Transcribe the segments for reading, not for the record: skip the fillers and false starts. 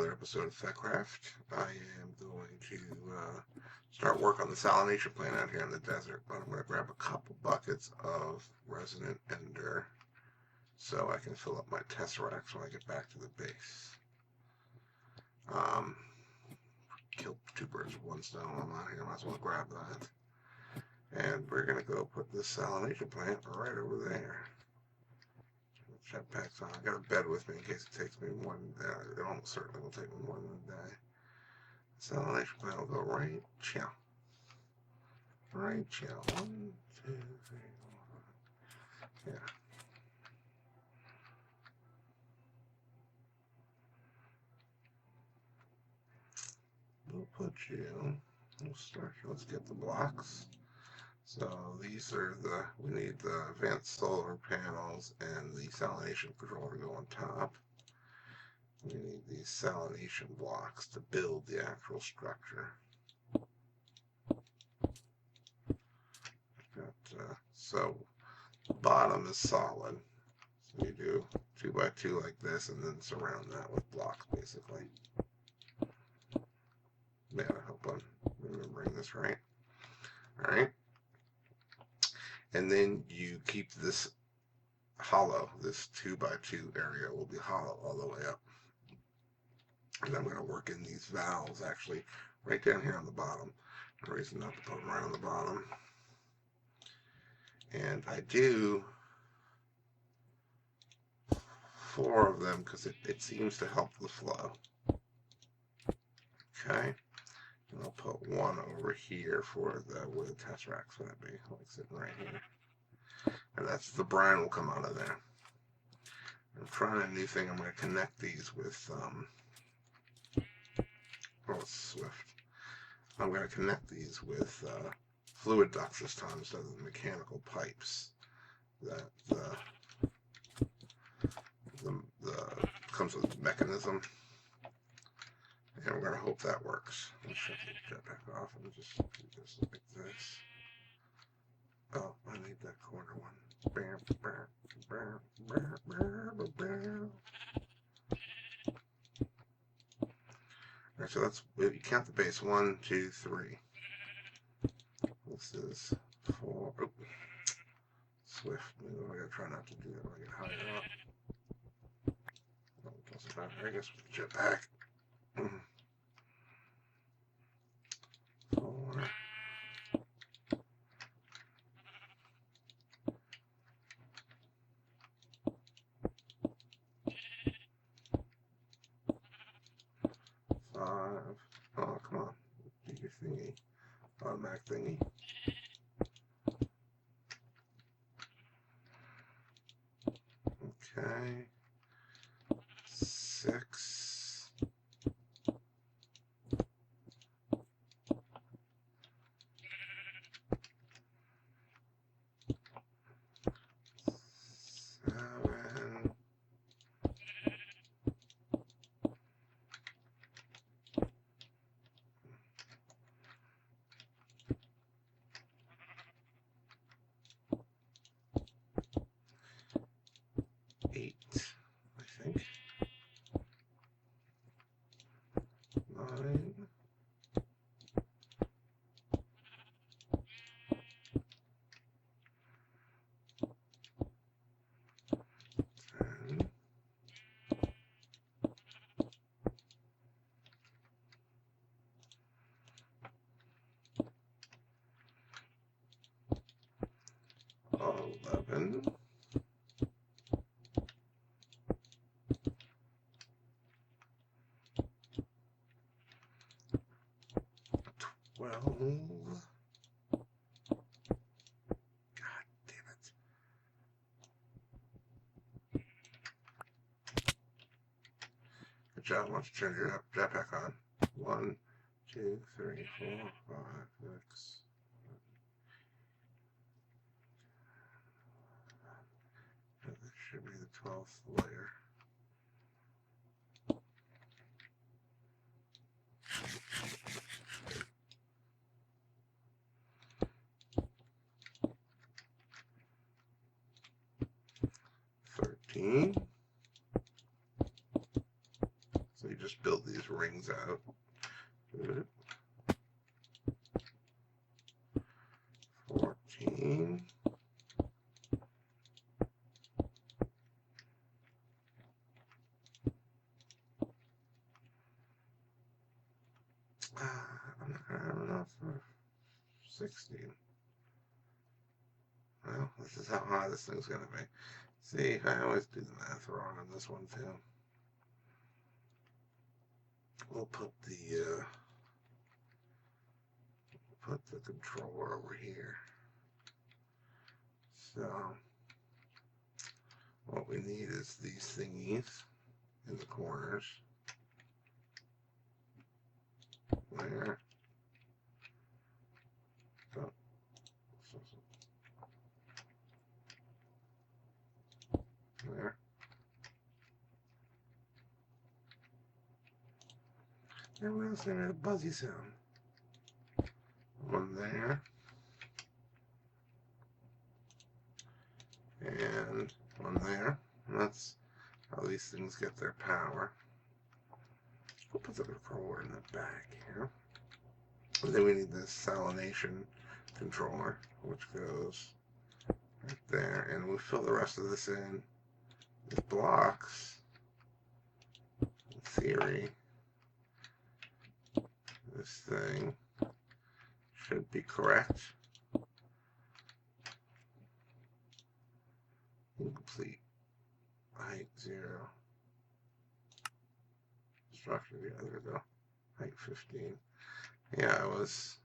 another episode of Fettcraft. I am going to start work on the salination plant out here in the desert, but I'm going to grab a couple buckets of resident ender so I can fill up my tesseracts when I get back to the base. Killed two birds with one stone. I'm out here. Might as well grab that. And we're going to go put this salination plant right over there. Jetpacks on. I got a bed with me in case it takes me more than that. It almost certainly will take me more than a day. Salination plant will go right chill. Right chill. 1, 2, 3, 4. Yeah. We'll put you. We'll start. Let's get the blocks. So these are we need the advanced solar panels and the salination controller to go on top. We need these salination blocks to build the actual structure. So the bottom is solid. So you do 2 by 2 like this and then surround that with blocks basically. Man, I hope I'm remembering this right. Alright. And then you keep this hollow. This 2 by 2 area will be hollow all the way up. And I'm going to work in these valves actually right down here on the bottom. The reason not to put them right on the bottom. And I do 4 of them because it seems to help the flow. Okay. And I'll put 1 over here for where the tesseract's going to be, like sitting right here. And that's the brine will come out of there. I'm trying a new thing. I'm going to connect these with, it's Swift. I'm going to connect these with fluid ducts this time instead of the mechanical pipes that comes with the mechanism. And we're going to hope that works. Let's shut the jetpack off and just do this like this. Oh, I need that corner one. Alright, so that's, you count the base. 1, 2, 3. This is 4. Oh, Swift. I gotta try not to do that when I get higher up. Oh, it doesn't matter, I guess, with the jetpack. 4. 5. Oh, come on. Do your thingy. Automatic thingy. Okay. 6. 7. 8, I think. 9. 10. 11. 12. God damn it. Good job. Why don't you turn your jetpack on? 1, 2, 3, 4, 5, 6. This should be the 12th layer. So you just build these rings out. 14. I'm not gonna have enough for 16. Well, this is how high this thing's gonna be. See, I always do the math wrong on this one too. We'll put the controller over here. So what we need is these thingies in the corners. There. So, there. And we also made a buzzy sound. One there. And one there. And that's how these things get their power. We'll put the controller in the back here. And then we need this salination controller, which goes right there. And we fill the rest of this in with blocks. In theory, this thing should be correct. Incomplete. Height 0. Structure, yeah, there we go. Height 15. Yeah, it was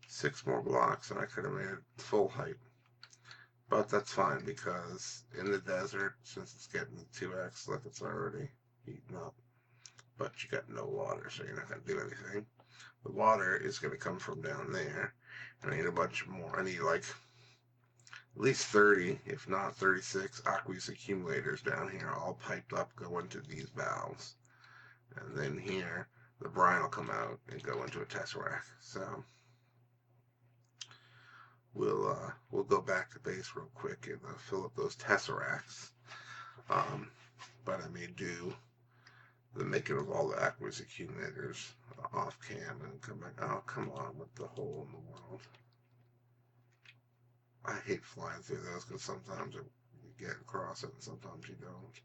6 more blocks and I could have made it full height. But that's fine because in the desert, since it's getting to 2x, look, it's already heating up. But you got no water, so you're not going to do anything. The water is going to come from down there. And I need a bunch more. I need like at least 30, if not 36, aqueous accumulators down here, all piped up, go into these valves. And then here, the brine will come out and go into a tesseract. So we'll go back to base real quick and fill up those tesseracts. But I may do the making of all the aqueous accumulators off cam and come back. Oh, come on with the hole in the world. I hate flying through those because sometimes you get across it and sometimes you don't.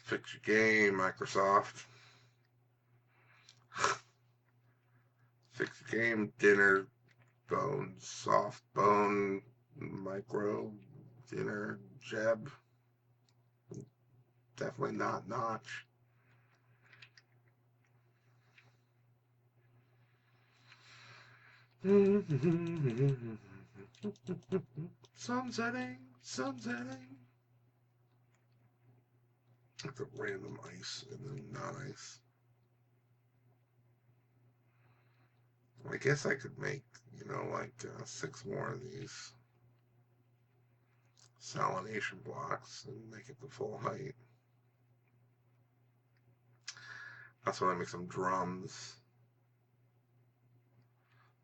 Fix your game, Microsoft. Fix your game, dinner, bone, soft bone, micro, dinner, Jeb. Definitely not Notch. Sunsetting, sunsetting. Like the random ice and then not ice. I guess I could make, like 6 more of these salination blocks and make it the full height. That's when I make some drums.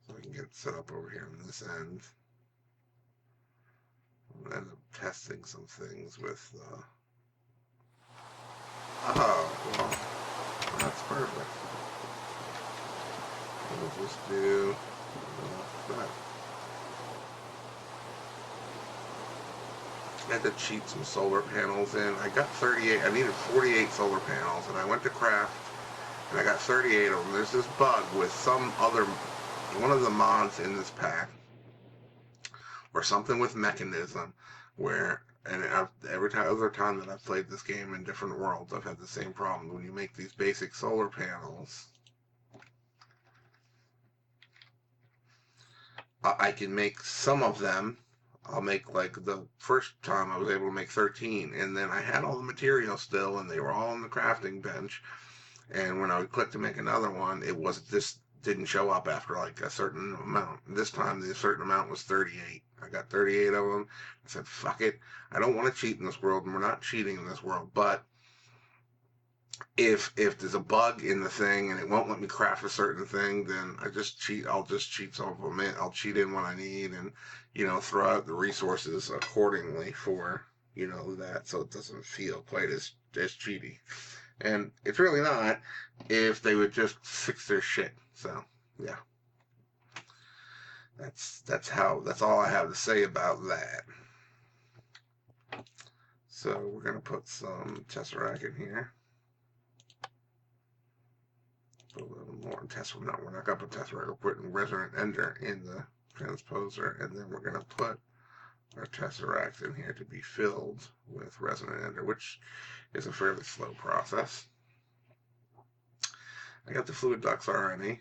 So I can get it set up over here on this end. I'm going to end up testing some things with oh, well, that's perfect. We'll just do that. I had to cheat some solar panels in. I got 38. I needed 48 solar panels, and I went to craft, and I got 38 of them. There's this bug with one of the mods in this pack, or something with mechanism, where, and every other time that I've played this game in different worlds, I've had the same problem. When you make these basic solar panels, I can make some of them. I'll make, like, the first time I was able to make 13, and then I had all the materials still, and they were all on the crafting bench, and when I would click to make another one, this didn't show up after, like, a certain amount. This time, the certain amount was 38. I got 38 of them. I said, fuck it. I don't want to cheat in this world, and we're not cheating in this world, but if there's a bug in the thing and it won't let me craft a certain thing, then I'll just cheat some of them in. I'll cheat in what I need and, throw out the resources accordingly for, you know, that, so it doesn't feel quite as cheaty. And it's really not if they would just fix their shit. So yeah, that's all I have to say about that. So we're gonna put some Tesseract in here. A little more Tesseract. No, we're not gonna put Tesseract. We're putting Resonant Ender in the transposer, and then we're gonna put our Tesseract in here to be filled with Resonant Ender, which is a fairly slow process. I got the fluid ducts already.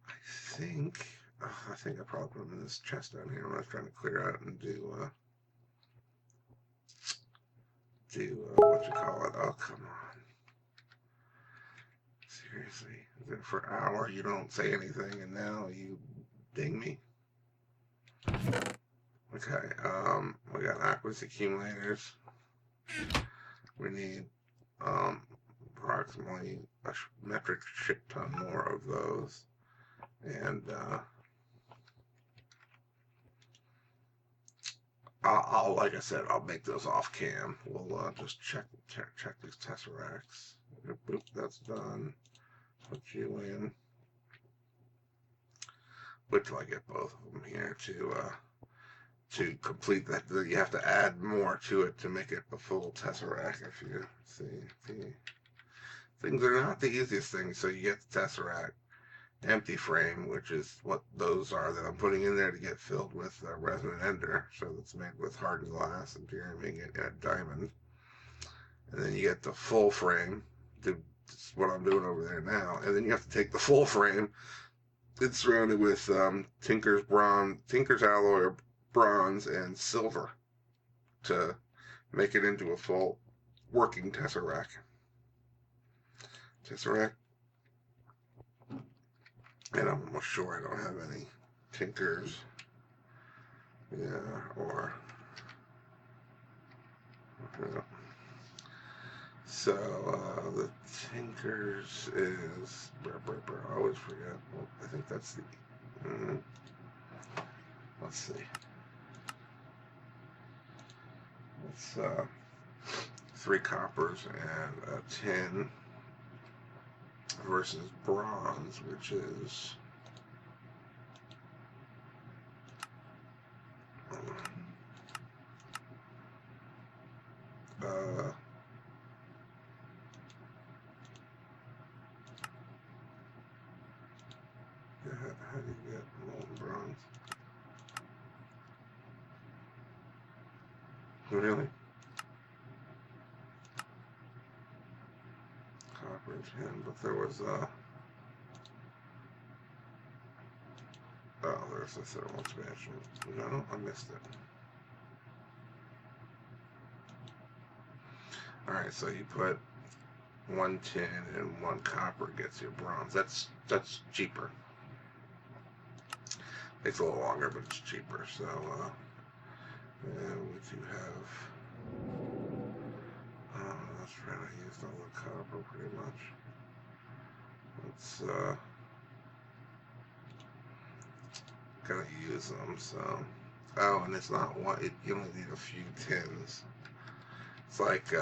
I think I probably put them in this chest down here when I was trying to clear out and do what you call it. Oh, come on. Seriously. For an hour you don't say anything and now you ding me? Okay, we got aqueous accumulators. We need approximately a metric shit ton more of those. And I'll like I said, I'll make those off cam. We'll just check these Tesseracts. Boop, that's done. Put you in. Wait till I get both of them here to complete that. You have to add more to it to make it a full Tesseract. If you see, things are not the easiest things. So you get the Tesseract empty frame, which is what those are that I'm putting in there to get filled with Resonant Ender. So that's made with hardened glass and pyramid and diamond. And then you get the full frame. That's what I'm doing over there now. And then you have to take the full frame. It's surrounded with Tinker's alloy, bronze, and silver to make it into a full working Tesseract. And I'm almost sure I don't have any Tinkers. Yeah, or yeah. So the Tinkers is I always forget. Well, I think that's the let's see. It's 3 coppers and a tin versus bronze, which is how do you get molten bronze? Really? Copper and tin, but there was oh, there's the thermal expansion. No, I missed it. Alright, so you put 1 tin and 1 copper gets you bronze. That's cheaper. Takes a little longer, but it's cheaper. So and we do have that's right, I used all the copper pretty much. Let's gotta use them, so oh, and it's not one, you only need a few tins. It's like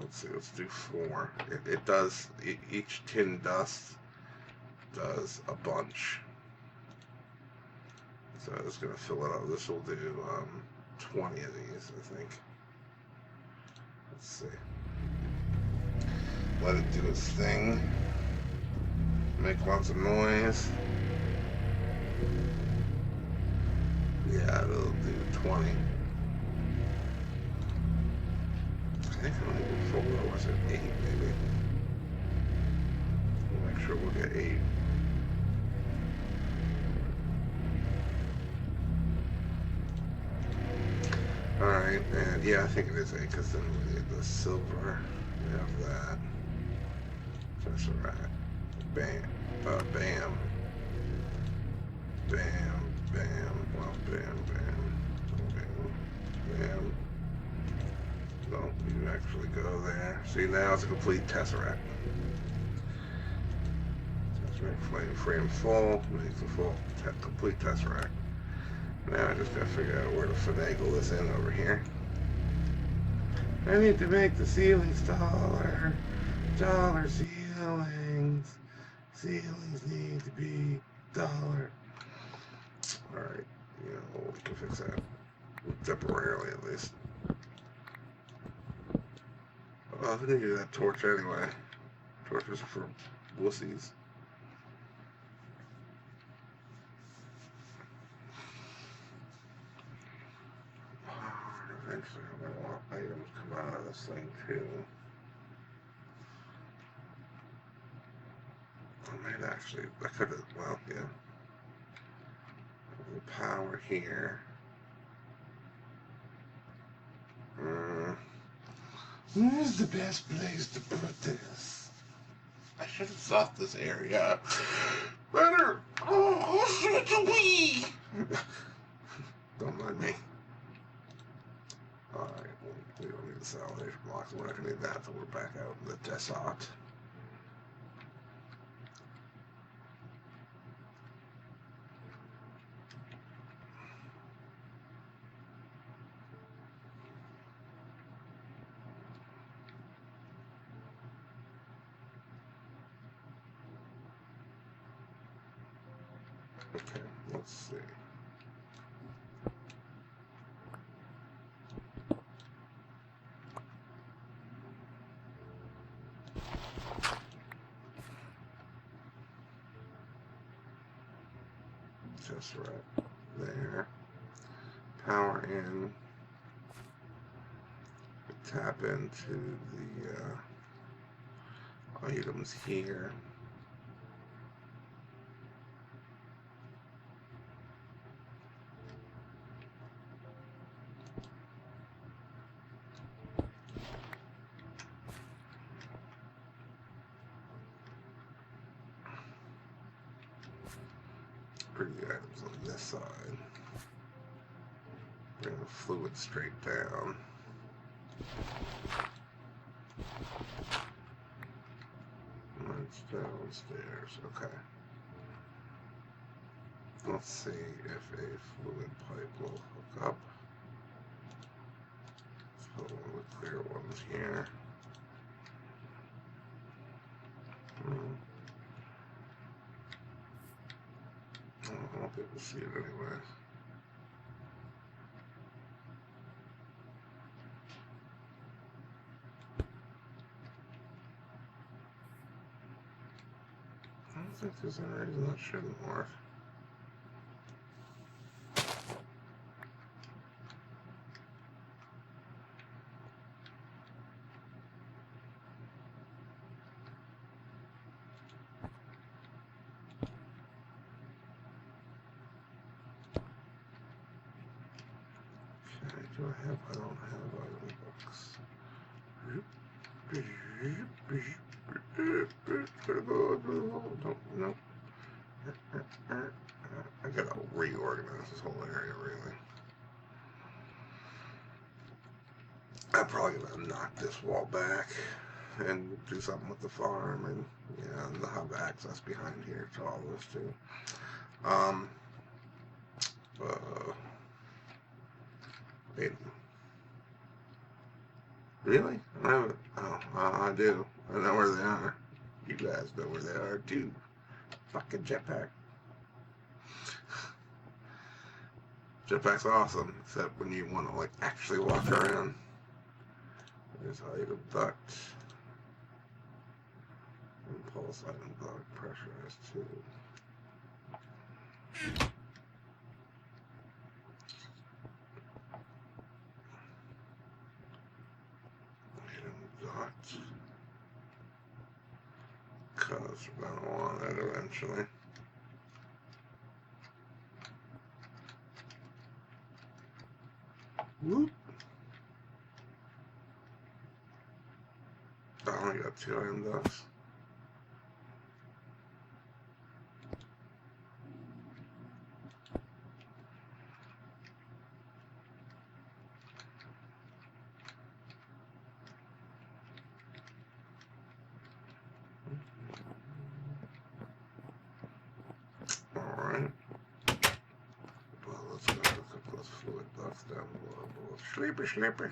let's see, let's do 4. It does, each tin dust does a bunch. So I'm just going to fill it up. This will do 20 of these, I think. Let's see. Let it do its thing. Make lots of noise. Yeah, it'll do 20. I think I only did 4, or was it 8 maybe? We'll make sure we'll get 8. Alright, and yeah, I think it is 8, because then we need the silver. We have that. That's alright. Bam. Bam. Bam. Bam. Well, bam, bam. Bam. Bam. No, you actually go there. See, now it's a complete Tesseract. make flame frame full. Make the full complete tesseract. Now I just gotta figure out where to finagle this in over here. I need to make the ceilings taller. Taller ceilings. Ceilings need to be taller. Alright, you know, we can fix that. Temporarily, at least. Oh, who needed that torch anyway? Torches are for wussies. Eventually, I'm going to want items come out of this thing, too. I might actually, I could have, well, yeah. Power here. Where's the best place to put this? I should have thought this area better. Oh, shit, we. Don't mind me. Alright, well, we don't need the salination blocks. We're not going to need that until we're back out in the desert. Okay, let's see. Just right there. Power in. Tap into the items here. Bring the items on this side. Bring the fluid straight down. And it's downstairs. Okay. Let's see if a fluid pipe will hook up. So the clear ones here. I won't be able to see it anyway. I don't think there's any reason that shouldn't work. Do I have? I don't have item books. No. I gotta reorganize this whole area, really. I'm probably gonna knock this wall back and do something with the farm and, yeah, and the hub access behind here to all this too. Wait. Really? I haven't. Oh, I do. I know where they are. You guys know where they are too. Fucking jetpack. Jetpack's awesome, except when you want to like actually walk around. There's item duct. Impulse item duct, pressurized tube. Because we're going to want it eventually. Whoop. I only got 2 item ducts. Sleepy, sleepy.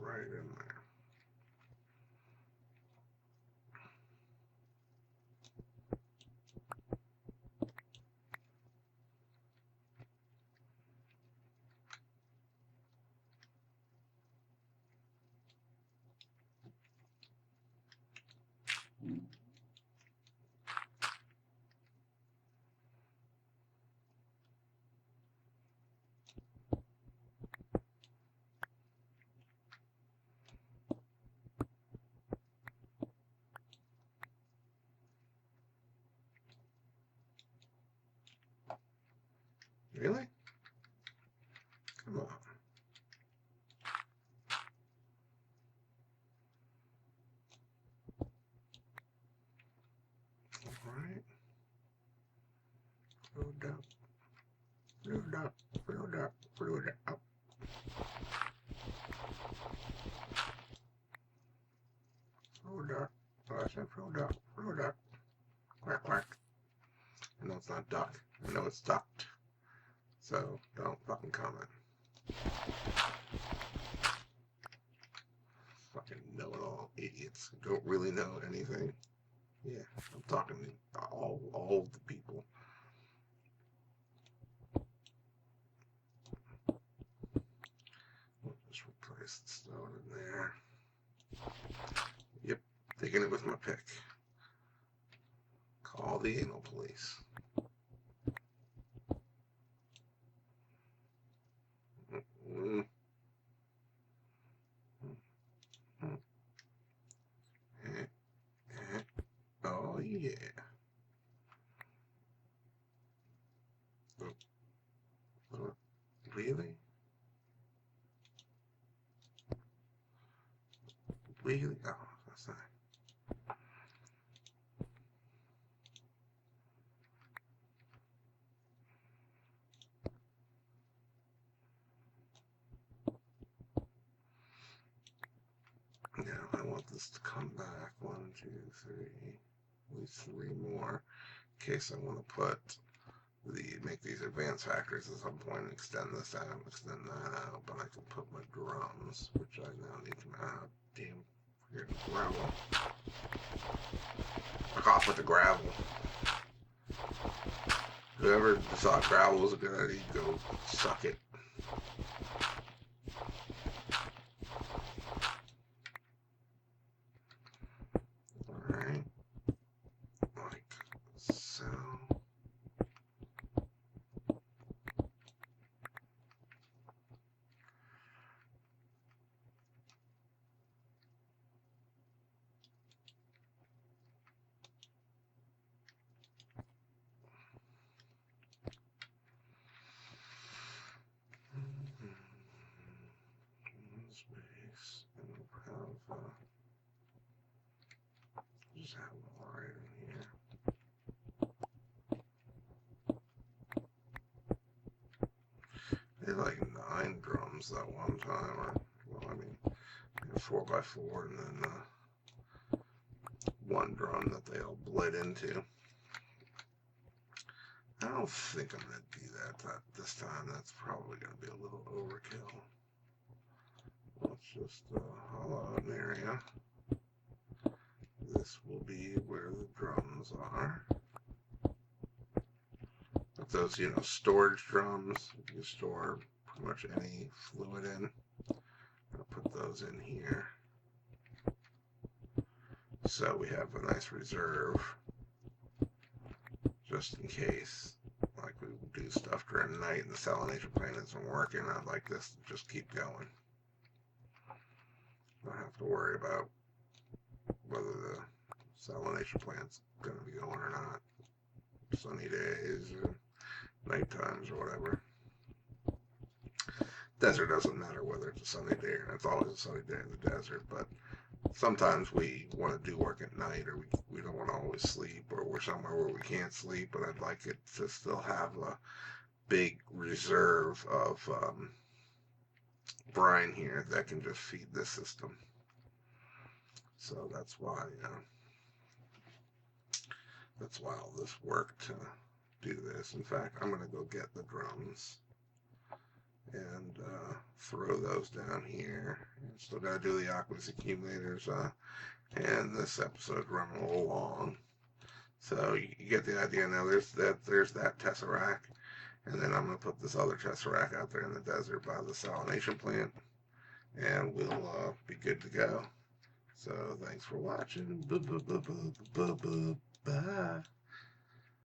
Right in there. Really? Come on. Alright. Filled up. Filled up. Filled up. Filled up. Filled up. Oh, I said filled up. Filled up. Quack, quack. I know it's not duck. I know it's ducked. So, don't fucking comment. Fucking know-it-all idiots who don't really know anything. Yeah, I'm talking to all the people. We'll just replace the stone in there. Yep, taking it with my pick. Call the anal police. Oh yeah. Really? Really? Oh, that's not. Now I want this to come back. 1, 2, 3, at least 3 more. In case I want to put make these advanced factors at some point and extend this out, extend that out. But I can put my drums, which I now need to out. Damn, forget the gravel. Fuck off with the gravel. Whoever thought gravel was a good idea, go suck it. Alright. Like so. Space, and we'll have just have one right in here. They had like 9 drums that one time, or well, I mean, 4x4, and then 1 drum that they all bled into. I don't think I'm gonna do that this time. That's probably gonna be a little overkill. Let's just hollow out an area. This will be where the drums are. But those, storage drums, you store pretty much any fluid in. I'll put those in here. So we have a nice reserve, just in case, like we do stuff during the night and the salination plant isn't working. I'd like this to just keep going. Not have to worry about whether the salination plant's going to be going or not. Sunny days or night times or whatever. Desert doesn't matter whether it's a sunny day or not. It's always a sunny day in the desert, but sometimes we want to do work at night, or we don't want to always sleep, or we're somewhere where we can't sleep, but I'd like it to still have a big reserve of brine here that can just feed this system. So that's why all this work to do this. In fact, I'm going to go get the drums and throw those down here. Still got to do the aqueous accumulators, and this episode running a little long. So you get the idea now. There's that tesseract, and then I'm going to put this other tesseract out there in the desert by the salination plant, and we'll be good to go. So thanks for watching. Bye.